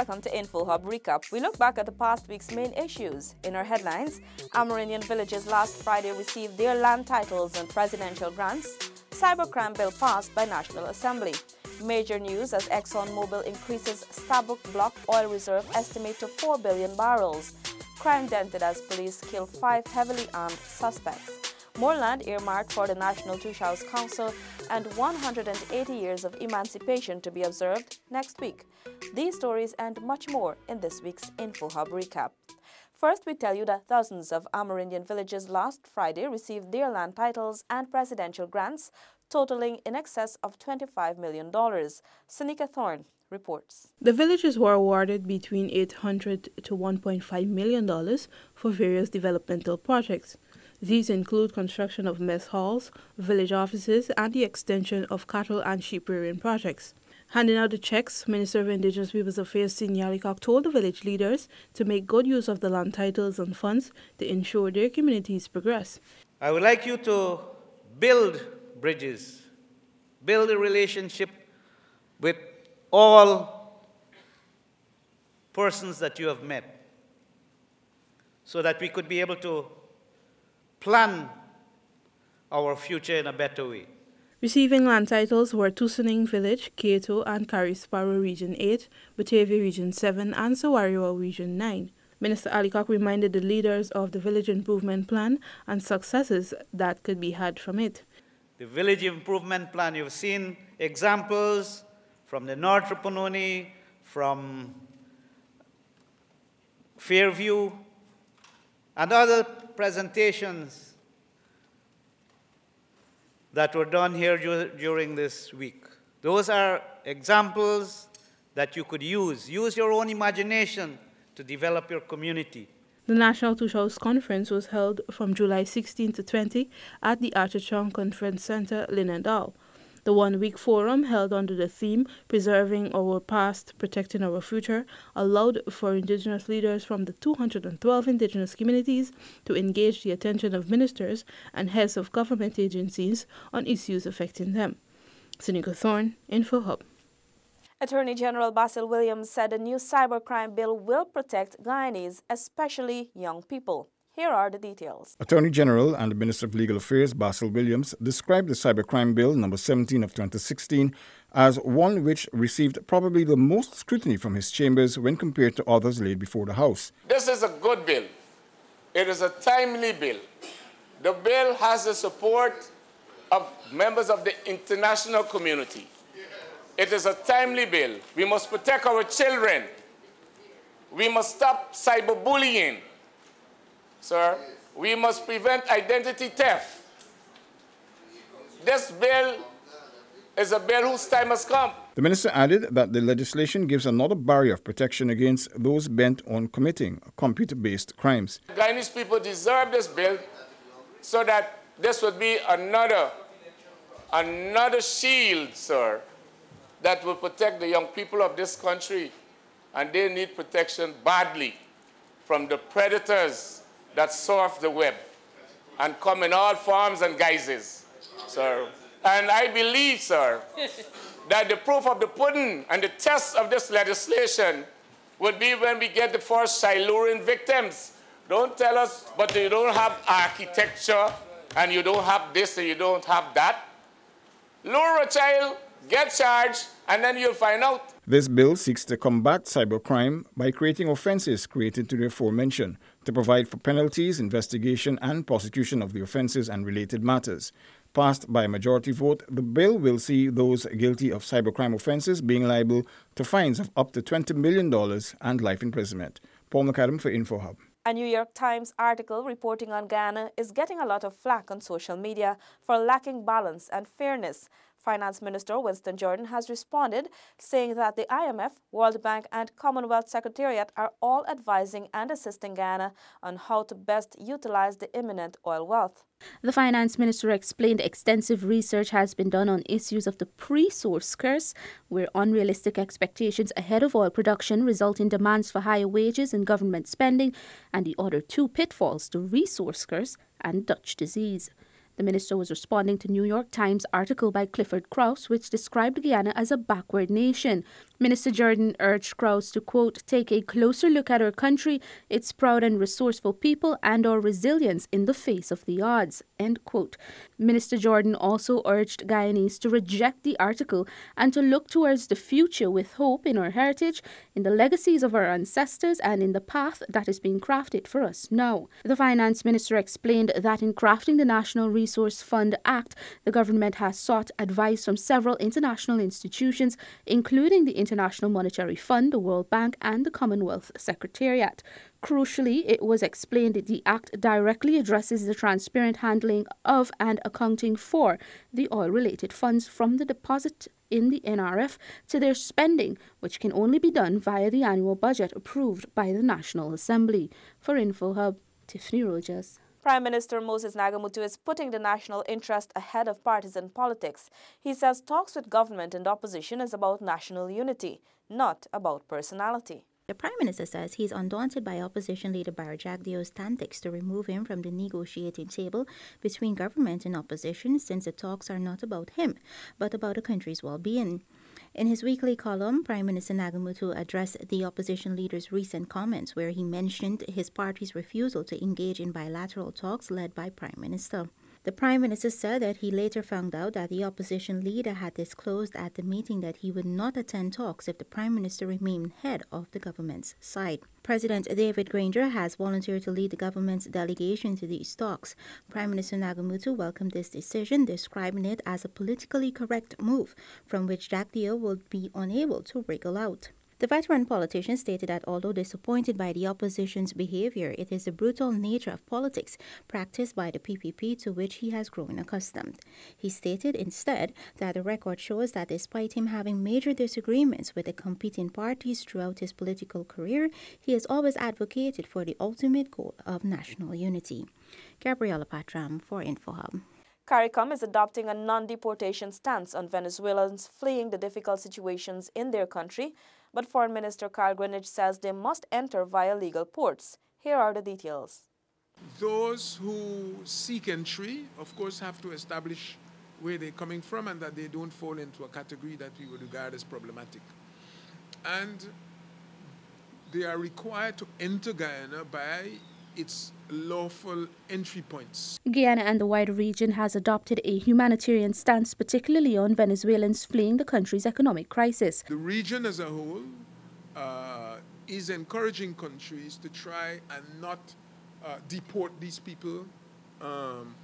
welcome to InfoHub Recap. We look back at the past week's main issues. In our headlines, Amerindian villages last Friday received their land titles and presidential grants. Cybercrime bill passed by National Assembly. Major news as ExxonMobil increases Stabroek Block oil reserve estimate to 4 billion barrels. Crime dented as police kill 5 heavily armed suspects. More land earmarked for the National Tushaus Council and 180 years of emancipation to be observed next week. These stories and much more in this week's InfoHub Recap. First, we tell you that thousands of Amerindian villages last Friday received their land titles and presidential grants, totaling in excess of $25 million. Seneca Thorne reports. The villages were awarded between $800 to $1.5 million for various developmental projects. These include construction of mess halls, village offices, and the extension of cattle and sheep rearing projects. Handing out the checks, Minister of Indigenous Peoples Affairs Senior Alikok told the village leaders to make good use of the land titles and funds to ensure their communities progress. I would like you to build bridges, build a relationship with all persons that you have met, so that we could be able to plan our future in a better way. Receiving land titles were Tusaning Village, Kato and Karisparrow Region 8, Batavia Region 7 and Sawariwa Region 9. Minister Alikok reminded the leaders of the Village Improvement Plan and successes that could be had from it. The Village Improvement Plan, you've seen examples from the North Rupununi, from Fairview, and other presentations that were done here during this week. Those are examples that you could use. Use your own imagination to develop your community. The National Tushaus Conference was held from July 16 to 20 at the Architron Conference Center, Linendal. The one-week forum, held under the theme Preserving Our Past, Protecting Our Future, allowed for Indigenous leaders from the 212 Indigenous communities to engage the attention of ministers and heads of government agencies on issues affecting them. Seneca Thorne, InfoHub. Attorney General Basil Williams said a new cybercrime bill will protect Guyanese, especially young people. Here are the details. Attorney General and the Minister of Legal Affairs, Basil Williams, described the Cybercrime Bill No. 17 of 2016 as one which received probably the most scrutiny from his chambers when compared to others laid before the House. This is a good bill. It is a timely bill. The bill has the support of members of the international community. It is a timely bill. We must protect our children. We must stop cyberbullying. Sir, we must prevent identity theft. This bill is a bill whose time has come. The minister added that the legislation gives another barrier of protection against those bent on committing computer-based crimes. Guyanese people deserve this bill so that this would be another shield, sir, that will protect the young people of this country. And they need protection badly from the predators that surf the web and come in all forms and guises, sir. And I believe, sir, that the proof of the pudding and the test of this legislation would be when we get the first Silurian victims. Don't tell us, but you don't have architecture, and you don't have this, and you don't have that. Lure a child, get charged, and then you'll find out. This bill seeks to combat cybercrime by creating offenses created to the aforementioned, to provide for penalties, investigation, and prosecution of the offenses and related matters. Passed by a majority vote, the bill will see those guilty of cybercrime offenses being liable to fines of up to $20 million and life imprisonment. Paul McAdam for InfoHub. A New York Times article reporting on Guyana is getting a lot of flack on social media for lacking balance and fairness. Finance Minister Winston Jordan has responded, saying that the IMF, World Bank and Commonwealth Secretariat are all advising and assisting Guyana on how to best utilize the imminent oil wealth. The Finance Minister explained extensive research has been done on issues of the pre-source curse, where unrealistic expectations ahead of oil production result in demands for higher wages and government spending, and the other two pitfalls, the resource curse and Dutch disease. The minister was responding to New York Times article by Clifford Krause, which described Guyana as a backward nation. Minister Jordan urged Krause to, quote, take a closer look at our country, its proud and resourceful people, and our resilience in the face of the odds, end quote. Minister Jordan also urged Guyanese to reject the article and to look towards the future with hope in our heritage, in the legacies of our ancestors, and in the path that is being crafted for us now. The finance minister explained that in crafting the National Resource Fund Act, the government has sought advice from several international institutions, including the International Monetary Fund, the World Bank, and the Commonwealth Secretariat. Crucially, it was explained that the Act directly addresses the transparent handling of and accounting for the oil-related funds from the deposit in the NRF to their spending, which can only be done via the annual budget approved by the National Assembly. For InfoHub, Tiffany Rogers. Prime Minister Moses Nagamutu is putting the national interest ahead of partisan politics. He says talks with government and opposition is about national unity, not about personality. The Prime Minister says he is undaunted by opposition leader Barry Jagdeo's tactics to remove him from the negotiating table between government and opposition, since the talks are not about him, but about the country's well-being. In his weekly column, Prime Minister Nagamutu addressed the opposition leader's recent comments, where he mentioned his party's refusal to engage in bilateral talks led by Prime Minister. The Prime Minister said that he later found out that the opposition leader had disclosed at the meeting that he would not attend talks if the Prime Minister remained head of the government's side. President David Granger has volunteered to lead the government's delegation to these talks. Prime Minister Nagamutu welcomed this decision, describing it as a politically correct move from which Jagdeo would be unable to wriggle out. The veteran politician stated that although disappointed by the opposition's behavior, it is the brutal nature of politics practiced by the PPP to which he has grown accustomed. He stated instead that the record shows that despite him having major disagreements with the competing parties throughout his political career, he has always advocated for the ultimate goal of national unity. Gabriela Patram for InfoHub. CARICOM is adopting a non-deportation stance on Venezuelans fleeing the difficult situations in their country, but Foreign Minister Carl Greenidge says they must enter via legal ports. Here are the details. Those who seek entry, of course, have to establish where they're coming from and that they don't fall into a category that we would regard as problematic. And they are required to enter Guyana by its lawful entry points. Guyana and the wider region has adopted a humanitarian stance, particularly on Venezuelans fleeing the country's economic crisis. The region as a whole is encouraging countries to try and not deport these people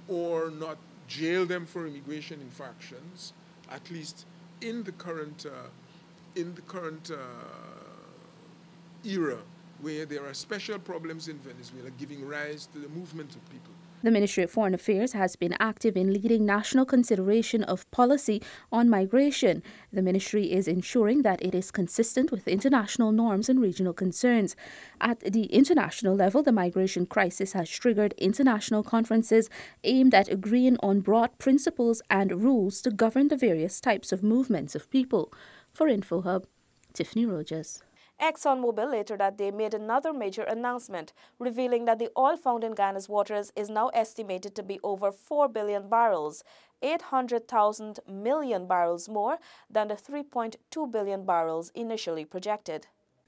or not jail them for immigration infractions, at least in the current era, where there are special problems in Venezuela giving rise to the movement of people. The Ministry of Foreign Affairs has been active in leading national consideration of policy on migration. The ministry is ensuring that it is consistent with international norms and regional concerns. At the international level, the migration crisis has triggered international conferences aimed at agreeing on broad principles and rules to govern the various types of movements of people. For InfoHub, Tiffany Rogers. ExxonMobil later that day made another major announcement, revealing that the oil found in Guyana's waters is now estimated to be over 4 billion barrels, 800,000 million barrels more than the 3.2 billion barrels initially projected.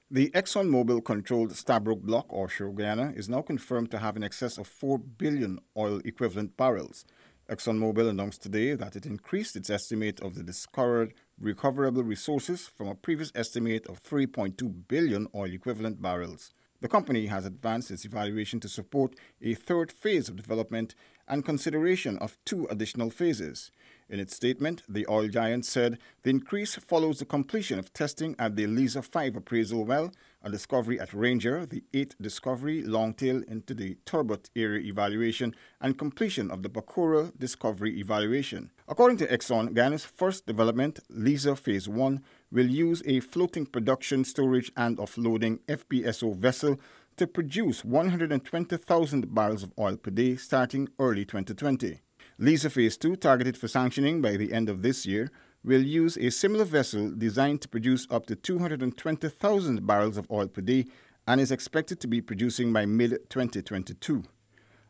The ExxonMobil-controlled Stabroek Block offshore Guyana is now confirmed to have in excess of 4 billion oil-equivalent barrels. ExxonMobil announced today that it increased its estimate of the discovered recoverable resources from a previous estimate of 3.2 billion oil-equivalent barrels. The company has advanced its evaluation to support a third phase of development and consideration of 2 additional phases. In its statement, the oil giant said the increase follows the completion of testing at the Liza 5 appraisal well, a discovery at Ranger, the 8th discovery longtail into the Turbot area evaluation, and completion of the Bakura discovery evaluation. According to Exxon, Guyana's first development, Liza Phase 1, will use a floating production, storage and offloading FPSO vessel to produce 120,000 barrels of oil per day starting early 2020. Liza Phase 2, targeted for sanctioning by the end of this year, will use a similar vessel designed to produce up to 220,000 barrels of oil per day and is expected to be producing by mid-2022.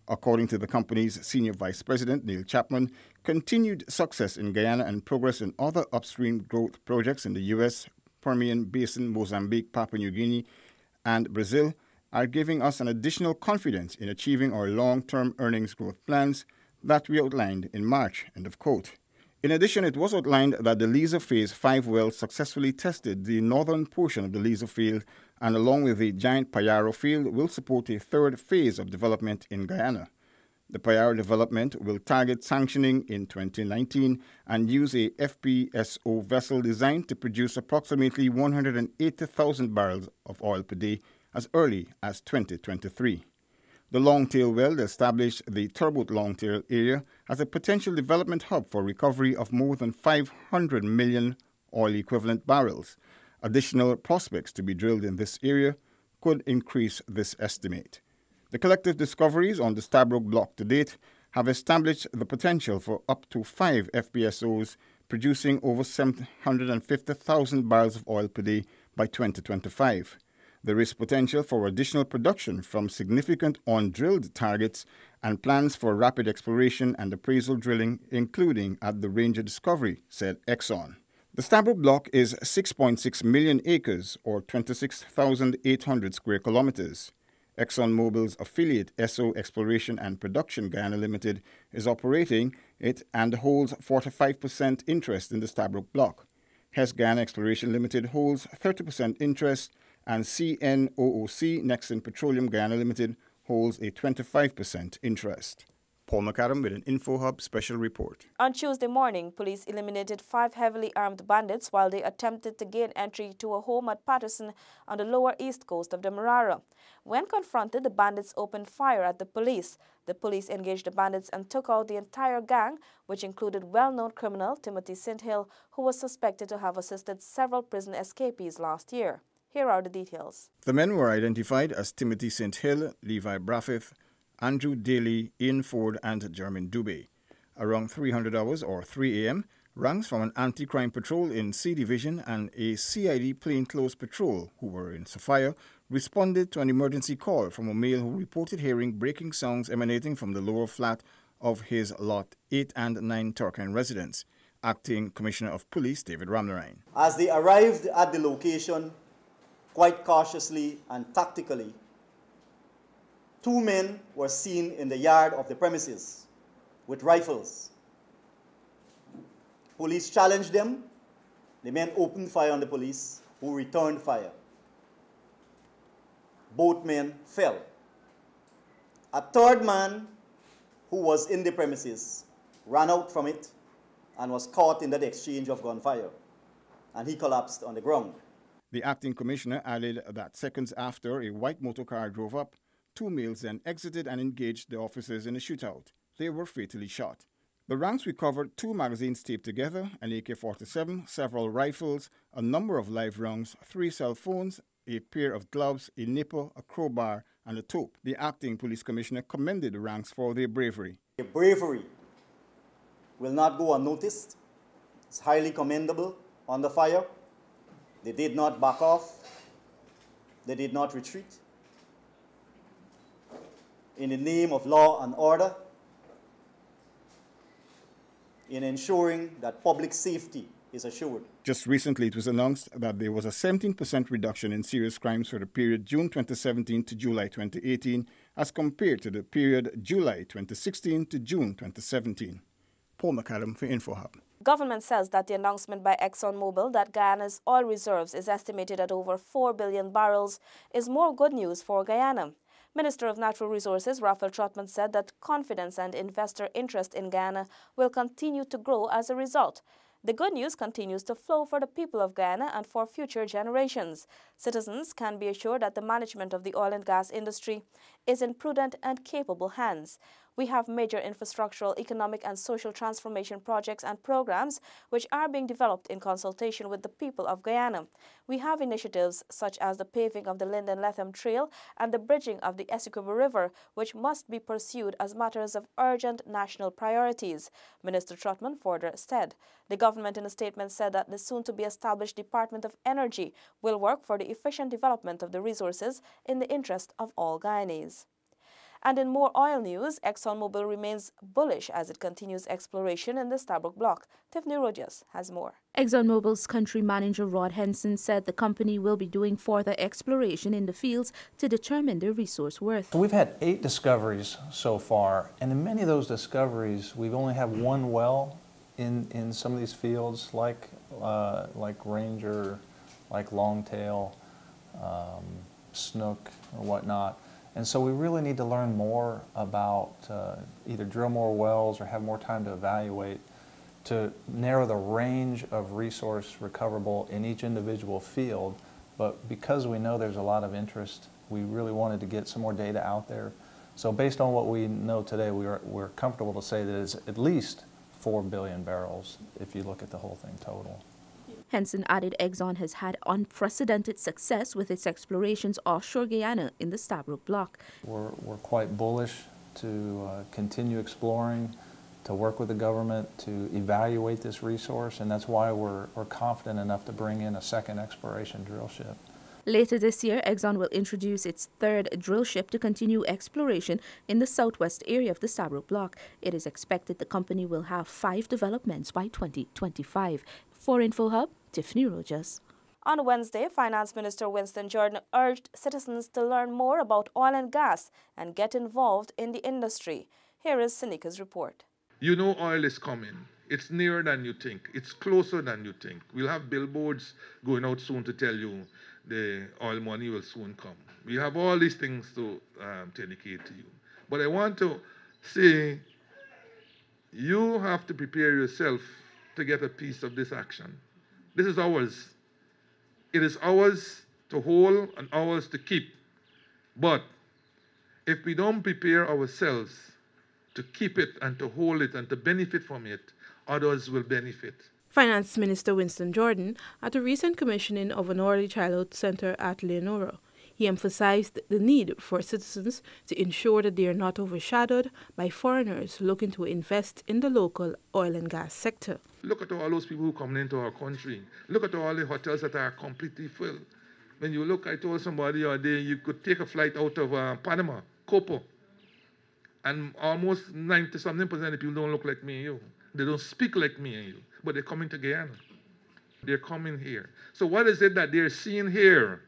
According to the company's senior vice president, Neil Chapman, continued success in Guyana and progress in other upstream growth projects in the U.S., Permian Basin, Mozambique, Papua New Guinea, and Brazil are giving us an additional confidence in achieving our long-term earnings growth plans that we outlined in March, end of quote. In addition, it was outlined that the Liza Phase 5 well successfully tested the northern portion of the Liza field and along with the giant Payaro field will support a third phase of development in Guyana. The Payaro development will target sanctioning in 2019 and use a FPSO vessel designed to produce approximately 180,000 barrels of oil per day as early as 2023. The Longtail well established the Turbot Longtail area as a potential development hub for recovery of more than 500 million oil equivalent barrels. Additional prospects to be drilled in this area could increase this estimate. The collective discoveries on the Stabroek Block to date have established the potential for up to 5 FPSOs producing over 750,000 barrels of oil per day by 2025. There is potential for additional production from significant undrilled targets and plans for rapid exploration and appraisal drilling, including at the Ranger discovery, said Exxon. The Stabroek Block is 6.6 million acres or 26,800 square kilometers. ExxonMobil's affiliate Esso Exploration and Production Guyana Limited is operating it and holds 45% interest in the Stabroek Block. Hess Guyana Exploration Limited holds 30% interest and CNOOC, Nexen Petroleum Guyana Limited, holds a 25% interest. Paul McAdam with an InfoHub special report. On Tuesday morning, police eliminated 5 heavily armed bandits while they attempted to gain entry to a home at Patterson on the lower east coast of Demerara. When confronted, the bandits opened fire at the police. The police engaged the bandits and took out the entire gang, which included well-known criminal Timothy St. Hill, who was suspected to have assisted several prison escapees last year. Here are the details. The men were identified as Timothy St. Hill, Levi Braffith, Andrew Daly, Ian Ford, and Jermaine Dubé. Around 300 hours or 3 a.m., ranks from an anti-crime patrol in C Division and a CID plainclothes patrol, who were in Sophia, responded to an emergency call from a male who reported hearing breaking sounds emanating from the lower flat of his Lot 8 and 9 Turkine residence. Acting Commissioner of Police David Ramlarine. As they arrived at the location, quite cautiously and tactically, 2 men were seen in the yard of the premises with rifles. Police challenged them. The men opened fire on the police, who returned fire. Both men fell. A third man, who was in the premises, ran out from it and was caught in that exchange of gunfire, and he collapsed on the ground. The acting commissioner added that seconds after a white motorcar drove up, 2 males then exited and engaged the officers in a shootout. They were fatally shot. The ranks recovered 2 magazines taped together, an AK-47, several rifles, a number of live rounds, 3 cell phones, a pair of gloves, a nipper, a crowbar, and a tope. The acting police commissioner commended the ranks for their bravery. Their bravery will not go unnoticed. It's highly commendable under fire. They did not back off. They did not retreat. In the name of law and order, in ensuring that public safety is assured. Just recently, it was announced that there was a 17% reduction in serious crimes for the period June 2017 to July 2018 as compared to the period July 2016 to June 2017. Paul McAdam for InfoHub. Government says that the announcement by ExxonMobil that Guyana's oil reserves is estimated at over 4 billion barrels is more good news for Guyana. Minister of Natural Resources Raphael Trotman said that confidence and investor interest in Guyana will continue to grow as a result. The good news continues to flow for the people of Guyana and for future generations. Citizens can be assured that the management of the oil and gas industry is in prudent and capable hands. We have major infrastructural, economic and social transformation projects and programs which are being developed in consultation with the people of Guyana. We have initiatives such as the paving of the Linden-Lethem Trail and the bridging of the Essequibo River, which must be pursued as matters of urgent national priorities, Minister Trotman further said. The government in a statement said that the soon-to-be-established Department of Energy will work for the efficient development of the resources in the interest of all Guyanese. And in more oil news, ExxonMobil remains bullish as it continues exploration in the Stabroek Block. Tiffany Rogers has more. ExxonMobil's country manager Rod Henson said the company will be doing further exploration in the fields to determine their resource worth. So we've had 8 discoveries so far, and in many of those discoveries, we've only had one well in some of these fields, like Ranger, like Longtail, Snook, or whatnot. And so we really need to learn more about either drill more wells or have more time to evaluate to narrow the range of resource recoverable in each individual field. But because we know there's a lot of interest, we really wanted to get some more data out there. So based on what we know today, we're comfortable to say that it's at least 4 billion barrels if you look at the whole thing total. Henson added Exxon has had unprecedented success with its explorations offshore Guyana in the Stabroek Block. We're quite bullish to continue exploring, to work with the government to evaluate this resource, and that's why we're confident enough to bring in a second exploration drill ship. Later this year, Exxon will introduce its third drill ship to continue exploration in the southwest area of the Stabroek Block. It is expected the company will have 5 developments by 2025. For InfoHub, Tiffany Rogers. On Wednesday, Finance Minister Winston Jordan urged citizens to learn more about oil and gas and get involved in the industry. Here is Sinika's report. You know oil is coming. It's nearer than you think. It's closer than you think. We'll have billboards going out soon to tell you the oil money will soon come. We have all these things to indicate to you. But I want to say you have to prepare yourself to get a piece of this action. This is ours. It is ours to hold and ours to keep. But if we don't prepare ourselves to keep it and to hold it and to benefit from it, others will benefit. Finance Minister Winston Jordan at a recent commissioning of an early childhood center at Leonora. He emphasized the need for citizens to ensure that they are not overshadowed by foreigners looking to invest in the local oil and gas sector. Look at all those people who come into our country. Look at all the hotels that are completely filled. When you look, I told somebody the other day, you could take a flight out of Panama, Copo, and almost 90-something% of the people don't look like me and you. They don't speak like me and you, but they're coming to Guyana. They're coming here. So what is it that they're seeing here?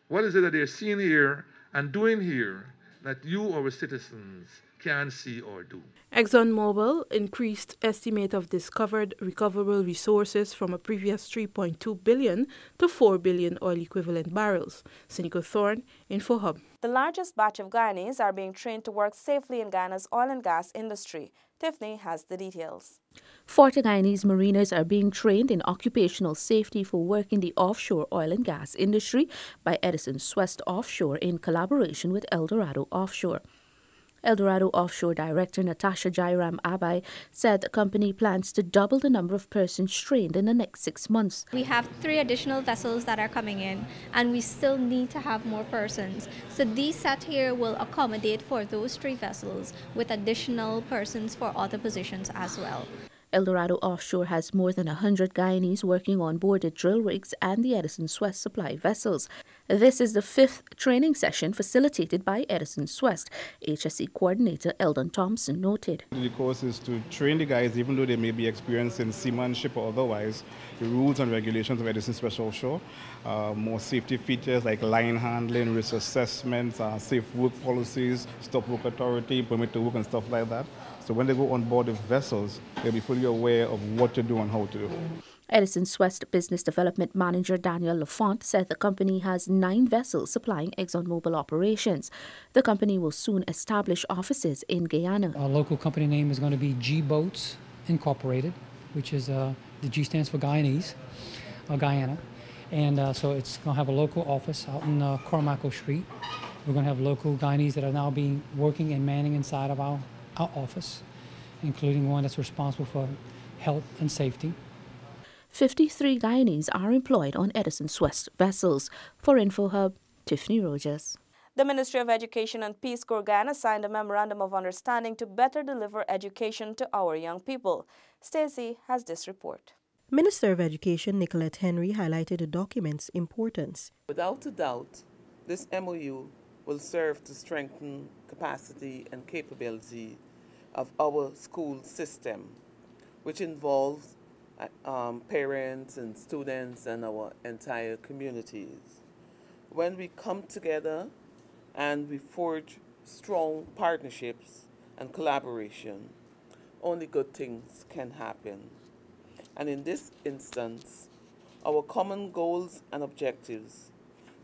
What is it that they're seeing here and doing here that you, our citizens, can see or do? ExxonMobil increased estimate of discovered recoverable resources from a previous 3.2 billion to 4 billion oil equivalent barrels. Cynical Thorne, InfoHub. The largest batch of Guyanese are being trained to work safely in Guyana's oil and gas industry. Tiffany has the details. 40 Guyanese mariners are being trained in occupational safety for work in the offshore oil and gas industry by Edison West Offshore in collaboration with Eldorado Offshore. Eldorado Offshore Director Natasha Jairam Abai said the company plans to double the number of persons trained in the next 6 months. We have 3 additional vessels that are coming in, and we still need to have more persons. So these set here will accommodate for those 3 vessels with additional persons for other positions as well. Eldorado Offshore has more than 100 Guyanese working on board the drill rigs and the Edison West supply vessels. This is the 5th training session facilitated by Edison West. HSE Coordinator Eldon Thompson noted. The course is to train the guys, even though they may be experienced in seamanship or otherwise, the rules and regulations of Edison West Offshore, more safety features like line handling, risk assessments, safe work policies, stop work authority, permit to work and stuff like that. So when they go on board the vessels, they'll be fully aware of what to do and how to do. Edison West Business Development Manager Daniel Lafont said the company has 9 vessels supplying ExxonMobil operations. The company will soon establish offices in Guyana. Our local company name is going to be G Boats Incorporated, which is the G stands for Guyanese, Guyana. And so it's going to have a local office out in Cormaco Street. We're going to have local Guyanese that are now working and manning inside of our office, including one that's responsible for health and safety. 53 Guyanese are employed on Edison West vessels. For InfoHub, Tiffany Rogers. The Ministry of Education and Peace Corps Guyana signed a memorandum of understanding to better deliver education to our young people. Stacey has this report. Minister of Education Nicolette Henry highlighted the document's importance. Without a doubt, this MOU will serve to strengthen capacity and capability of our school system, which involves parents and students and our entire communities. When we come together and we forge strong partnerships and collaboration, only good things can happen. And in this instance, our common goals and objectives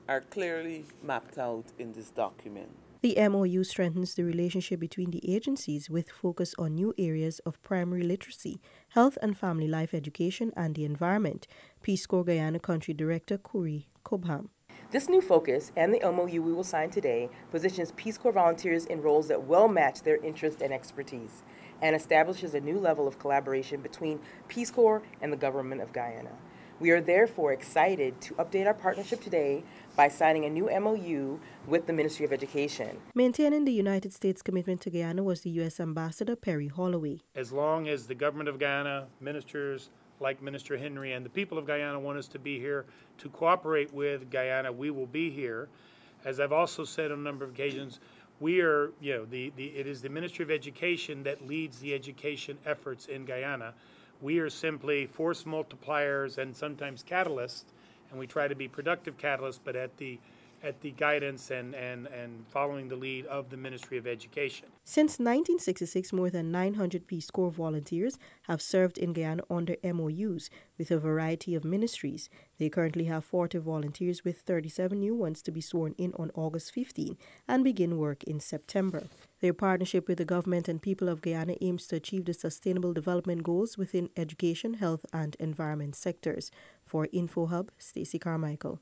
are clearly mapped out in this document. The MOU strengthens the relationship between the agencies with focus on new areas of primary literacy, health and family life education, and the environment. Peace Corps Guyana Country Director Kuri Cobham. This new focus and the MOU we will sign today positions Peace Corps volunteers in roles that well match their interest and expertise, and establishes a new level of collaboration between Peace Corps and the government of Guyana. We are therefore excited to update our partnership today by signing a new MOU with the Ministry of Education. Maintaining the United States commitment to Guyana was the U.S. Ambassador Perry Holloway. As long as the government of Guyana, ministers like Minister Henry, and the people of Guyana want us to be here to cooperate with Guyana, we will be here. As I've also said on a number of occasions, we are, it is the Ministry of Education that leads the education efforts in Guyana. We are simply force multipliers and sometimes catalysts, and we try to be productive catalysts, but at the guidance and following the lead of the Ministry of Education. Since 1966, more than 900 Peace Corps volunteers have served in Guyana under MOUs with a variety of ministries. They currently have 40 volunteers, with 37 new ones to be sworn in on August 15 and begin work in September. Their partnership with the government and people of Guyana aims to achieve the sustainable development goals within education, health, and environment sectors. For InfoHub, Stacey Carmichael.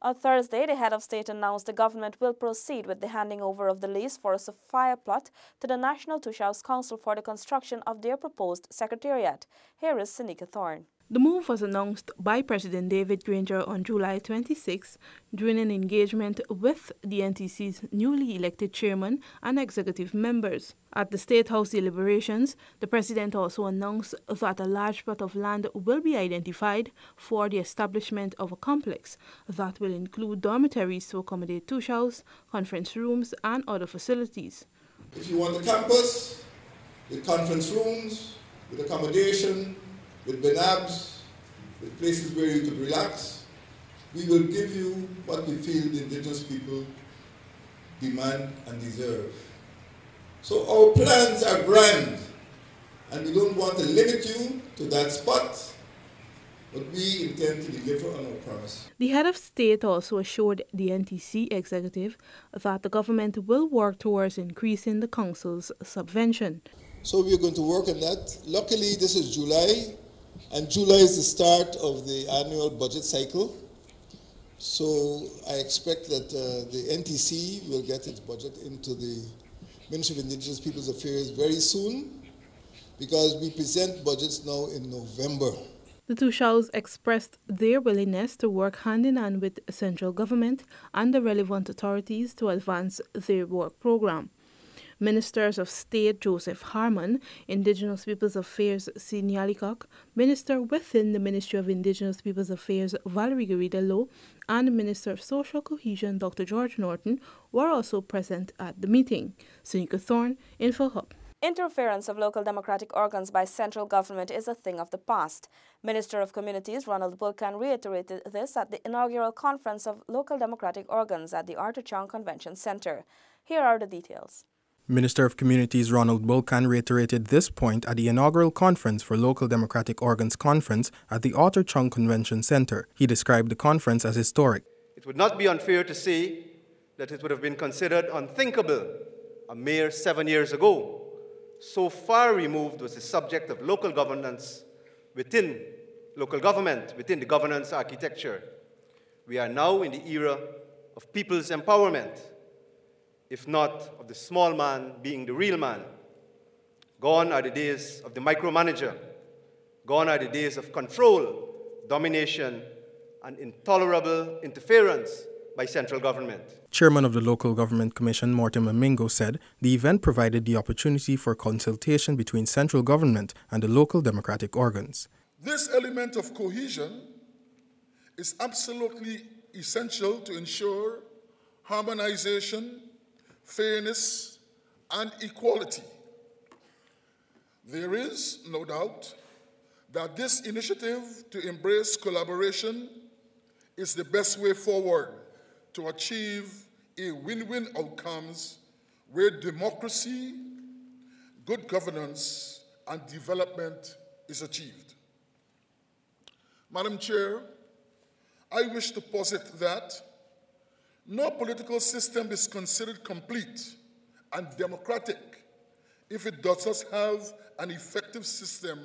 On Thursday, the head of state announced the government will proceed with the handing over of the lease for a Sophia plot to the National Tushaus Council for the construction of their proposed secretariat. Here is Senika Thorne. The move was announced by President David Granger on July 26 during an engagement with the NTC's newly elected chairman and executive members. At the State House deliberations, the president also announced that a large plot of land will be identified for the establishment of a complex that will include dormitories to accommodate Tushaus, conference rooms, and other facilities. If you want a campus with conference rooms, with accommodation, with benabs, with places where you could relax, we will give you what we feel the indigenous people demand and deserve. So our plans are grand, and we don't want to limit you to that spot, but we intend to deliver on our promise. The head of state also assured the NTC executive that the government will work towards increasing the council's subvention. So we are going to work on that. Luckily, this is July, and July is the start of the annual budget cycle. So I expect that the NTC will get its budget into the Ministry of Indigenous Peoples Affairs very soon, because we present budgets now in November. The Tushaus expressed their willingness to work hand in hand with central government and the relevant authorities to advance their work program. Ministers of State Joseph Harmon, Indigenous Peoples Affairs Sidney Alikok, Minister within the Ministry of Indigenous Peoples Affairs Valerie Garrido, and Minister of Social Cohesion Dr. George Norton were also present at the meeting. Senika Thorne, InfoHub. Interference of local democratic organs by central government is a thing of the past. Minister of Communities Ronald Bulkan reiterated this at the inaugural conference of local democratic organs at the Arthur Chong Convention Center. Here are the details. Minister of Communities Ronald Bulkan reiterated this point at the inaugural conference for Local Democratic Organs Conference at the Arthur Chong Convention Center. He described the conference as historic. It would not be unfair to say that it would have been considered unthinkable a mere 7 years ago. So far removed was the subject of local governance within local government, within the governance architecture. We are now in the era of people's empowerment, if not of the small man being the real man. Gone are the days of the micromanager. Gone are the days of control, domination, and intolerable interference by central government. Chairman of the Local Government Commission, Mortimer Mingo, said the event provided the opportunity for consultation between central government and the local democratic organs. This element of cohesion is absolutely essential to ensure harmonization fairness, and equality. There is no doubt that this initiative to embrace collaboration is the best way forward to achieve a win-win outcomes where democracy, good governance, and development is achieved. Madam Chair, I wish to posit that no political system is considered complete and democratic if it does not have an effective system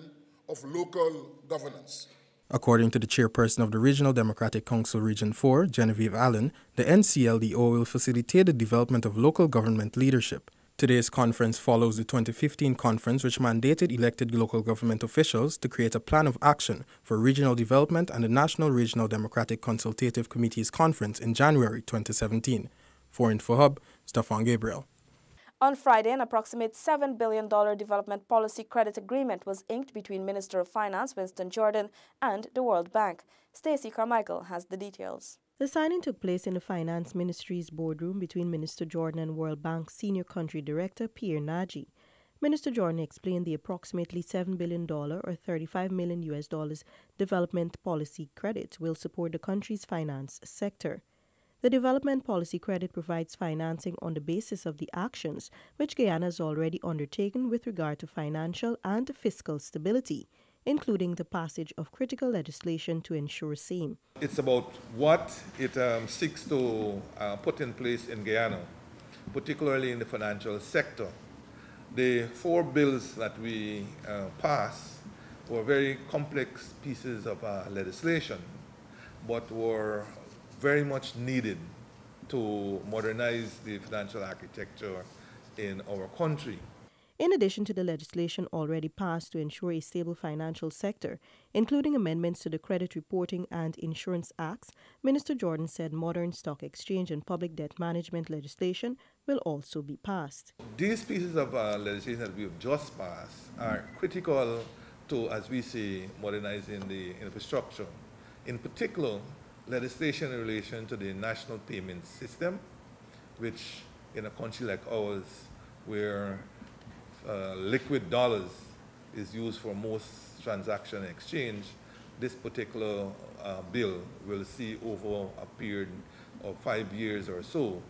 of local governance. According to the chairperson of the Regional Democratic Council Region 4, Genevieve Allen, the NCLDO will facilitate the development of local government leadership. Today's conference follows the 2015 conference, which mandated elected local government officials to create a plan of action for regional development, and the National Regional Democratic Consultative Committee's conference in January 2017. For InfoHub, Stefan Gabriel. On Friday, an approximate $7 billion development policy credit agreement was inked between Minister of Finance Winston Jordan and the World Bank. Stacey Carmichael has the details. The signing took place in the Finance Ministry's boardroom between Minister Jordan and World Bank Senior Country Director Pierre Nagy. Minister Jordan explained the approximately $7 billion or $35 million development policy credit will support the country's finance sector. The development policy credit provides financing on the basis of the actions which Guyana has already undertaken with regard to financial and fiscal stability, including the passage of critical legislation to ensure same. It's about what it seeks to put in place in Guyana, particularly in the financial sector. The 4 bills that we passed were very complex pieces of legislation, but were very much needed to modernize the financial architecture in our country. In addition to the legislation already passed to ensure a stable financial sector, including amendments to the Credit Reporting and Insurance Acts, Minister Jordan said modern stock exchange and public debt management legislation will also be passed. These pieces of legislation that we have just passed are critical to, as we say, modernizing the infrastructure. In particular, legislation in relation to the national payment system, which in a country like ours, where liquid dollars is used for most transaction exchange, this particular bill will see over a period of 5 years or so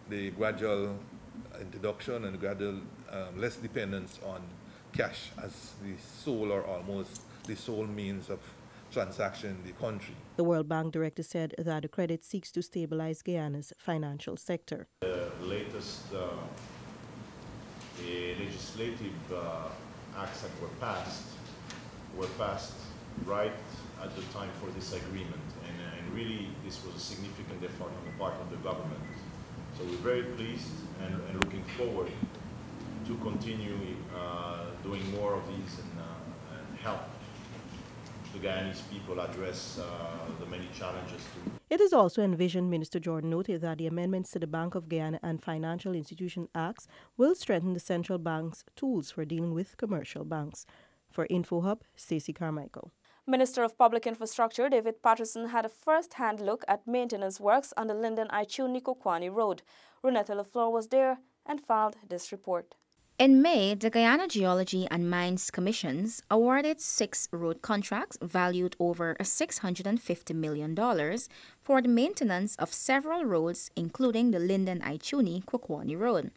the gradual introduction and gradual less dependence on cash as the sole or almost the sole means of transaction in the country. The World Bank director said that the credit seeks to stabilize Guyana's financial sector. The latest legislative acts that were passed right at the time for this agreement, and really this was a significant effort on the part of the government. So we're very pleased and looking forward to continue doing more of these and help the Guyanese people address the many challenges too. It is also envisioned, Minister Jordan noted, that the amendments to the Bank of Guyana and Financial Institution Acts will strengthen the central bank's tools for dealing with commercial banks. For InfoHub, Stacey Carmichael. Minister of Public Infrastructure David Patterson had a first-hand look at maintenance works on the Linden-Aichuni-Kokwani Road. Renetta LaFleur was there and filed this report. In May, the Guyana Geology and Mines Commissions awarded 6 road contracts valued over $650 million for the maintenance of several roads, including the Linden-Aichuni-Kokwani Road.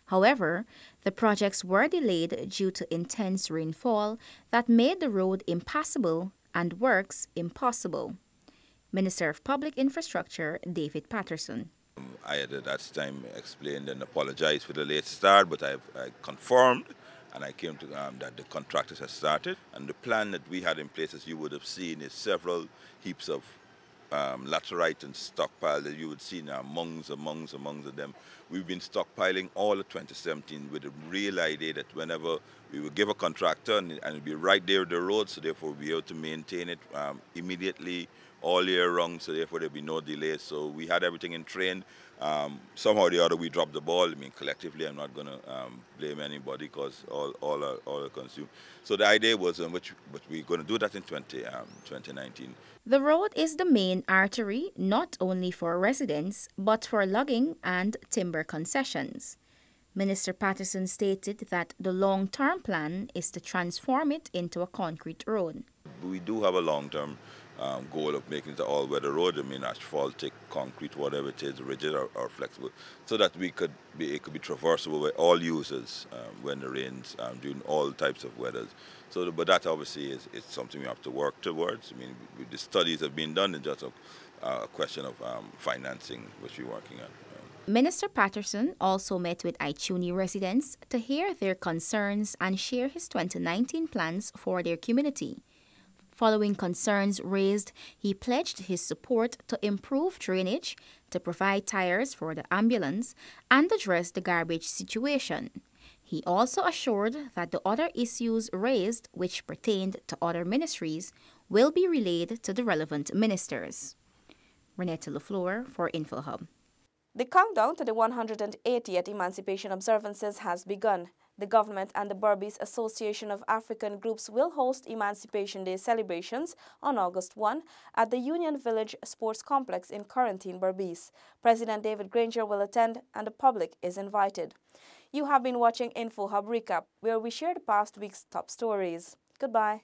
However, the projects were delayed due to intense rainfall that made the road impassable and works impossible. Minister of Public Infrastructure David Patterson. I had at that time explained and apologized for the late start, but I confirmed and I came to that the contractors had started. And the plan that we had in place, as you would have seen, is several heaps of laterite and stockpile that you would see now amongst them. We've been stockpiling all of 2017 with the real idea that whenever we would give a contractor and it would be right there at the road, so therefore we'll be able to maintain it immediately all year round, so therefore there'll be no delays. So we had everything in train, Somehow or the other we dropped the ball. I mean, collectively, I'm not going to blame anybody because all are consumed. So the idea was, but we're going to do that in 2019. The road is the main artery not only for residents but for logging and timber concessions. Minister Patterson stated that the long-term plan is to transform it into a concrete road. We do have a long-term goal of making it an all-weather road. I mean, asphaltic, concrete, whatever it is, rigid or flexible, so that it could be traversable by all users when it rains, during all types of weathers. So, but that obviously is something we have to work towards. I mean, the studies have been done. It's just a question of financing, which we're working on. Minister Patterson also met with Ituni residents to hear their concerns and share his 2019 plans for their community. Following concerns raised, he pledged his support to improve drainage, to provide tires for the ambulance, and address the garbage situation. He also assured that the other issues raised, which pertained to other ministries, will be relayed to the relevant ministers. Renetta Lafleur for InfoHub. The countdown to the 180th Emancipation Observances has begun. The government and the Berbice Association of African Groups will host Emancipation Day celebrations on August 1 at the Union Village Sports Complex in Quarantine, Berbice. President David Granger will attend and the public is invited. You have been watching InfoHub Recap, where we share the past week's top stories. Goodbye.